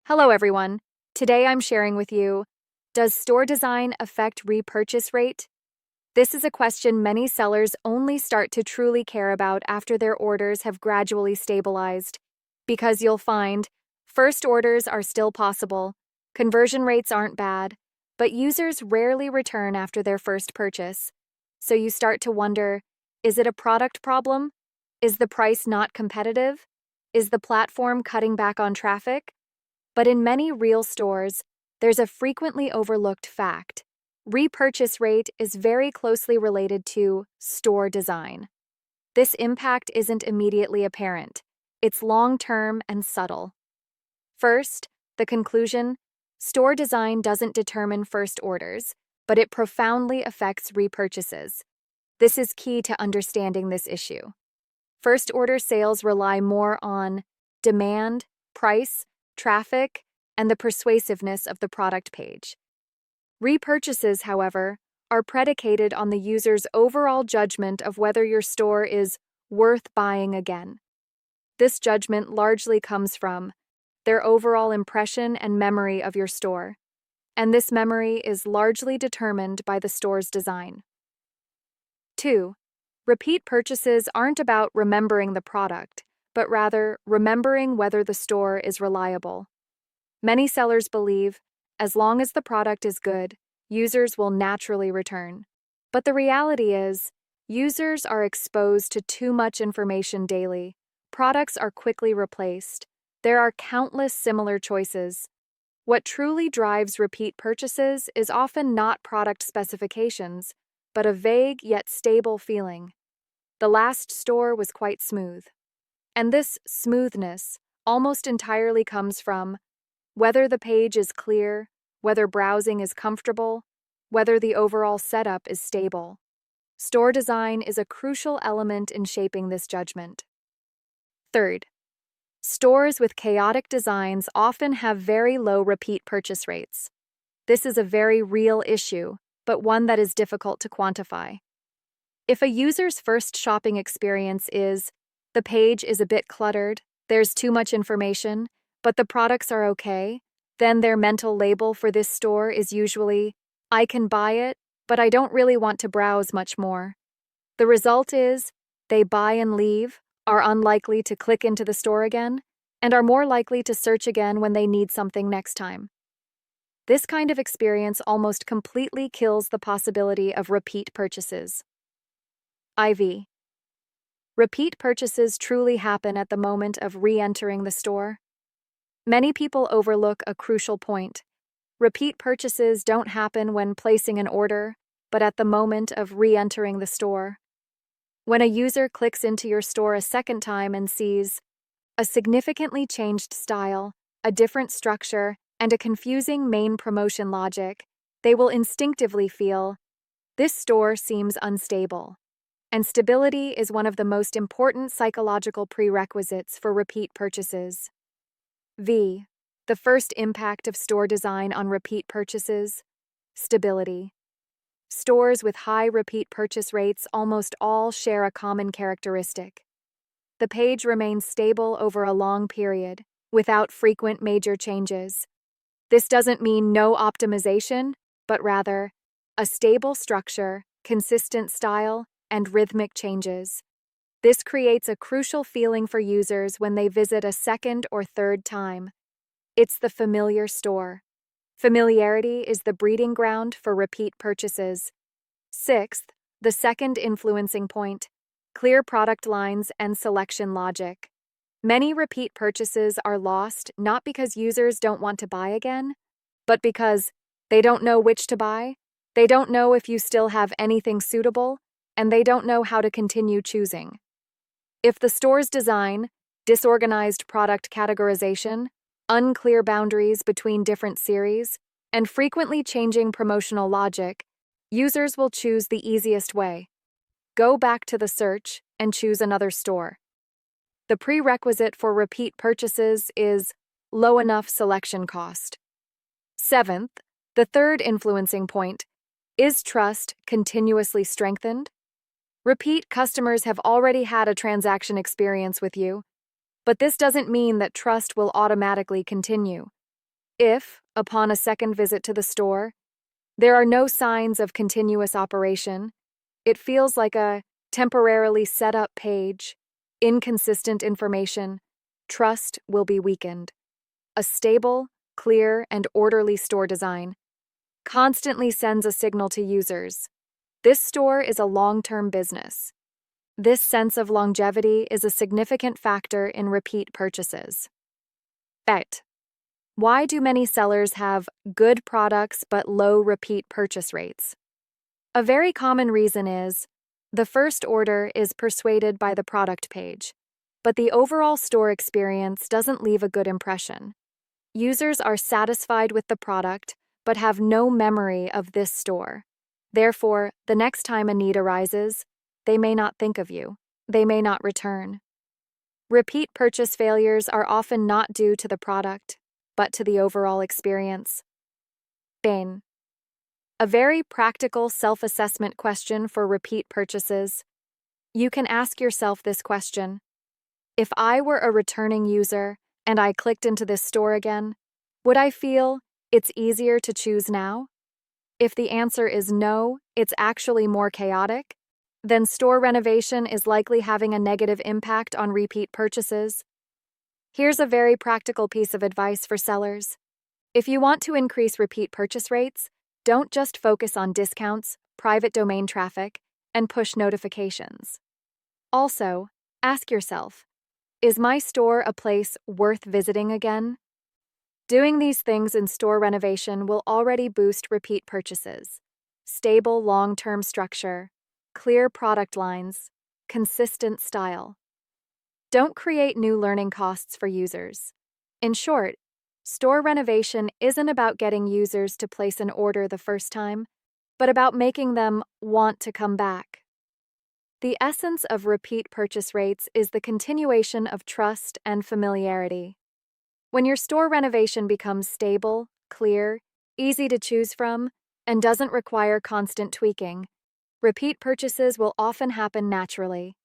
Hello, everyone. Today I'm sharing with you, does store design affect repurchase rate? This is a question many sellers only start to truly care about after their orders have gradually stabilized. Because you'll find, first orders are still possible, conversion rates aren't bad, but users rarely return after their first purchase. So you start to wonder, is it a product problem? Is the price not competitive? Is the platform cutting back on traffic? But in many real stores, there's a frequently overlooked fact. Repurchase rate is very closely related to store design. This impact isn't immediately apparent. It's long-term and subtle. First, the conclusion: store design doesn't determine first orders, but it profoundly affects repurchases. This is key to understanding this issue. First order sales rely more on demand, price, traffic, and the persuasiveness of the product page. Repurchases, however, are predicated on the user's overall judgment of whether your store is worth buying again. This judgment largely comes from their overall impression and memory of your store, and this memory is largely determined by the store's design. 2. Repeat purchases aren't about remembering the product, but rather remembering whether the store is reliable. Many sellers believe, as long as the product is good, users will naturally return. But the reality is, users are exposed to too much information daily. Products are quickly replaced. There are countless similar choices. What truly drives repeat purchases is often not product specifications, but a vague yet stable feeling. The last store was quite smooth. And this smoothness almost entirely comes from whether the page is clear, whether browsing is comfortable, whether the overall setup is stable. Store design is a crucial element in shaping this judgment. Third, stores with chaotic designs often have very low repeat purchase rates. This is a very real issue, but one that is difficult to quantify. If a user's first shopping experience is, the page is a bit cluttered, there's too much information, but the products are okay, then their mental label for this store is usually, I can buy it, but I don't really want to browse much more. The result is, they buy and leave, are unlikely to click into the store again, and are more likely to search again when they need something next time. This kind of experience almost completely kills the possibility of repeat purchases. IV. Repeat purchases truly happen at the moment of re-entering the store. Many people overlook a crucial point. Repeat purchases don't happen when placing an order, but at the moment of re-entering the store. When a user clicks into your store a second time and sees a significantly changed style, a different structure, and a confusing main promotion logic, they will instinctively feel, this store seems unstable. And stability is one of the most important psychological prerequisites for repeat purchases. V. The first impact of store design on repeat purchases: stability. Stores with high repeat purchase rates almost all share a common characteristic. The page remains stable over a long period, without frequent major changes. This doesn't mean no optimization, but rather a stable structure, consistent style, and rhythmic changes. This creates a crucial feeling for users when they visit a second or third time. It's the familiar store. Familiarity is the breeding ground for repeat purchases. Sixth, the second influencing point: clear product lines and selection logic. Many repeat purchases are lost not because users don't want to buy again, but because they don't know which to buy, they don't know if you still have anything suitable, and they don't know how to continue choosing. If the store's design, disorganized product categorization, unclear boundaries between different series, and frequently changing promotional logic, users will choose the easiest way: go back to the search and choose another store. The prerequisite for repeat purchases is low enough selection cost. Seventh, the third influencing point: is trust continuously strengthened? Repeat customers have already had a transaction experience with you, but this doesn't mean that trust will automatically continue. If, upon a second visit to the store, there are no signs of continuous operation, it feels like a temporarily set up page, inconsistent information, trust will be weakened. A stable, clear, and orderly store design constantly sends a signal to users. This store is a long-term business. This sense of longevity is a significant factor in repeat purchases. Bet. Why do many sellers have good products but low repeat purchase rates? A very common reason is the first order is persuaded by the product page, but the overall store experience doesn't leave a good impression. Users are satisfied with the product but have no memory of this store. Therefore, the next time a need arises, they may not think of you. They may not return. Repeat purchase failures are often not due to the product, but to the overall experience. Bain. A very practical self-assessment question for repeat purchases. You can ask yourself this question. If I were a returning user and I clicked into this store again, would I feel it's easier to choose now? If the answer is no, it's actually more chaotic, then store renovation is likely having a negative impact on repeat purchases. Here's a very practical piece of advice for sellers. If you want to increase repeat purchase rates, don't just focus on discounts, private domain traffic, and push notifications. Also, ask yourself, is my store a place worth visiting again? Doing these things in store renovation will already boost repeat purchases. Stable long-term structure, clear product lines, consistent style. Don't create new learning costs for users. In short, store renovation isn't about getting users to place an order the first time, but about making them want to come back. The essence of repeat purchase rates is the continuation of trust and familiarity. When your store renovation becomes stable, clear, easy to choose from, and doesn't require constant tweaking, repeat purchases will often happen naturally.